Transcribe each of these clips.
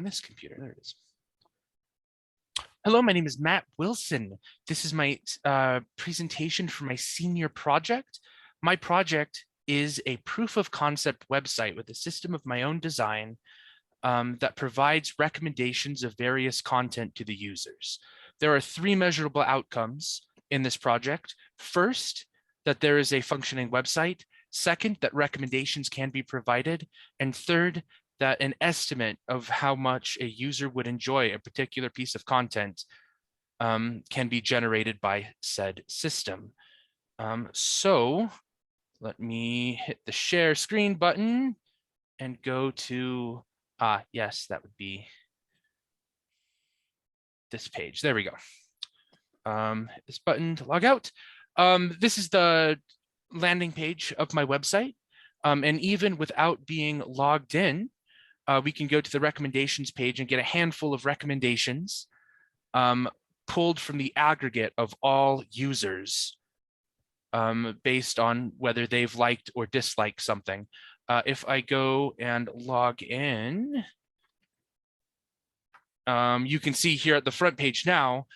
on this computer. There it is. Hello, my name is Matt Wilson. This is my presentation for my senior project. My project is a proof of concept website with a system of my own design that provides recommendations of various content to the users. There are 3 measurable outcomes in this project. First, that there is a functioning website. Second, that recommendations can be provided. And third, that an estimate of how much a user would enjoy a particular piece of content can be generated by said system. So let me hit the share screen button and go to, yes, that would be this page. There we go. Hit this button to log out. This is the landing page of my website. And even without being logged in, we can go to the recommendations page and get a handful of recommendations pulled from the aggregate of all users based on whether they've liked or disliked something. If I go and log in, you can see here at the front page now,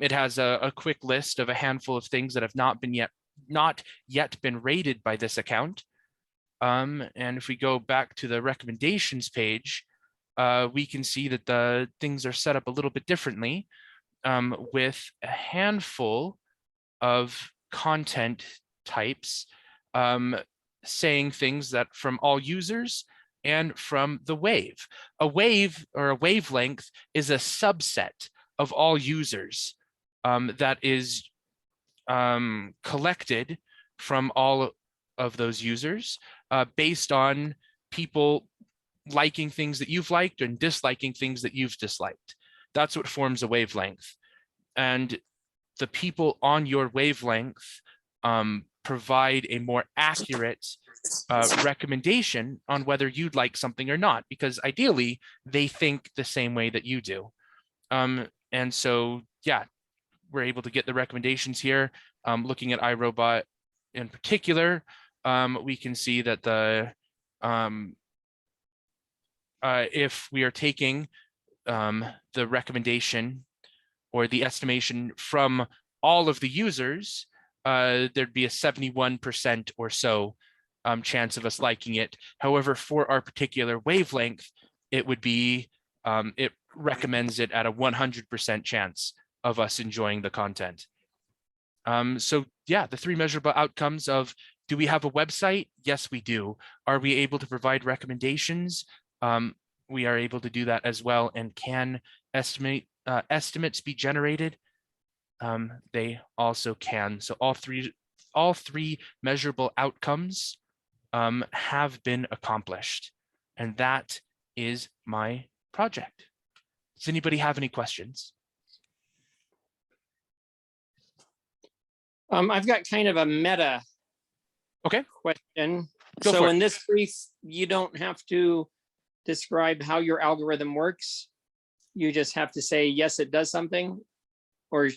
it has a quick list of a handful of things that have not yet been rated by this account. And if we go back to the recommendations page, we can see that the things are set up a little bit differently with a handful of content types saying things that from all users and from the wave. A wave or a wavelength is a subset of all users that is collected from all of those users based on people liking things that you've liked and disliking things that you've disliked. That's what forms a wavelength. And the people on your wavelength provide a more accurate recommendation on whether you'd like something or not, because ideally they think the same way that you do. And so, yeah, we're able to get the recommendations here. Looking at iRobot in particular, we can see that the if we are taking the recommendation or the estimation from all of the users, there'd be a 71% or so chance of us liking it. However, for our particular wavelength, it would be, it recommends it at a 100% chance of us enjoying the content. So yeah, the 3 measurable outcomes of, do we have a website? Yes, we do. Are we able to provide recommendations? We are able to do that as well. And can estimates be generated? They also can. So all three measurable outcomes have been accomplished. And that is my project. Does anybody have any questions? I've got kind of a meta question. So in this brief, you don't have to describe how your algorithm works. You just have to say, yes, it does something, or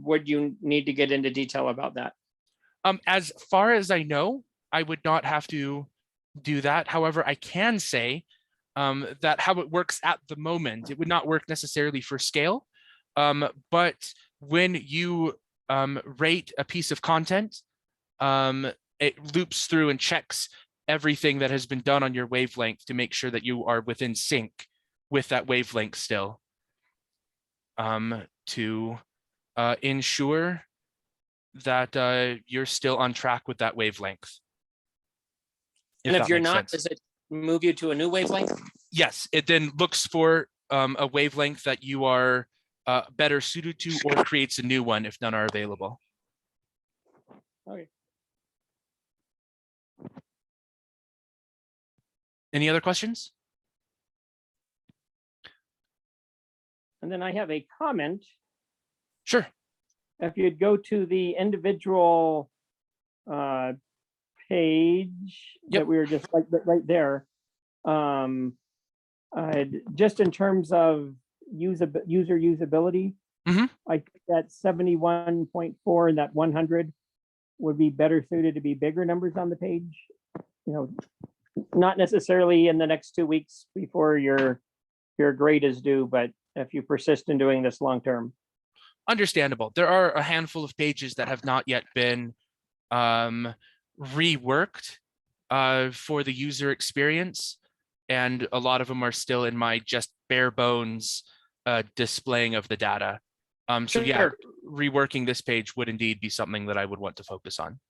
would you need to get into detail about that? As far as I know, I would not have to do that. However, I can say that how it works at the moment, it would not work necessarily for scale, but when you rate a piece of content, it loops through and checks everything that has been done on your wavelength to make sure that you are within sync with that wavelength still, to ensure that you're still on track with that wavelength. And if you're not, does it move you to a new wavelength? Yes, it then looks for a wavelength that you are better suited to, or creates a new one if none are available. Okay. Any other questions? And then I have a comment. Sure. If you'd go to the individual page that we were just right there, just in terms of user usability, I think that 71.4 and that 100 would be better suited to be bigger numbers on the page. You know, not necessarily in the next 2 weeks before your your grade is due, but if you persist in doing this long term. Understandable. There are a handful of pages that have not yet been reworked for the user experience, and a lot of them are still in my just bare bones displaying of the data. So yeah, Sure. reworking this page would indeed be something that I would want to focus on.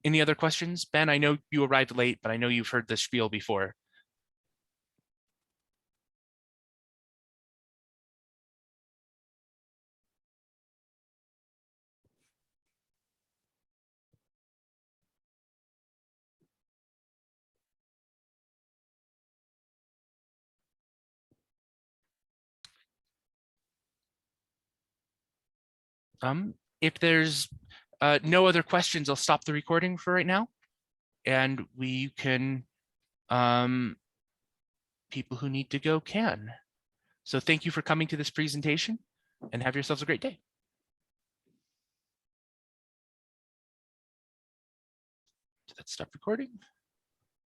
Any other questions? Ben, I know you arrived late, but I know you've heard this spiel before. If there's no other questions, I'll stop the recording for right now, and we can, people who need to go can. So thank you for coming to this presentation, and have yourselves a great day. Did that stop recording?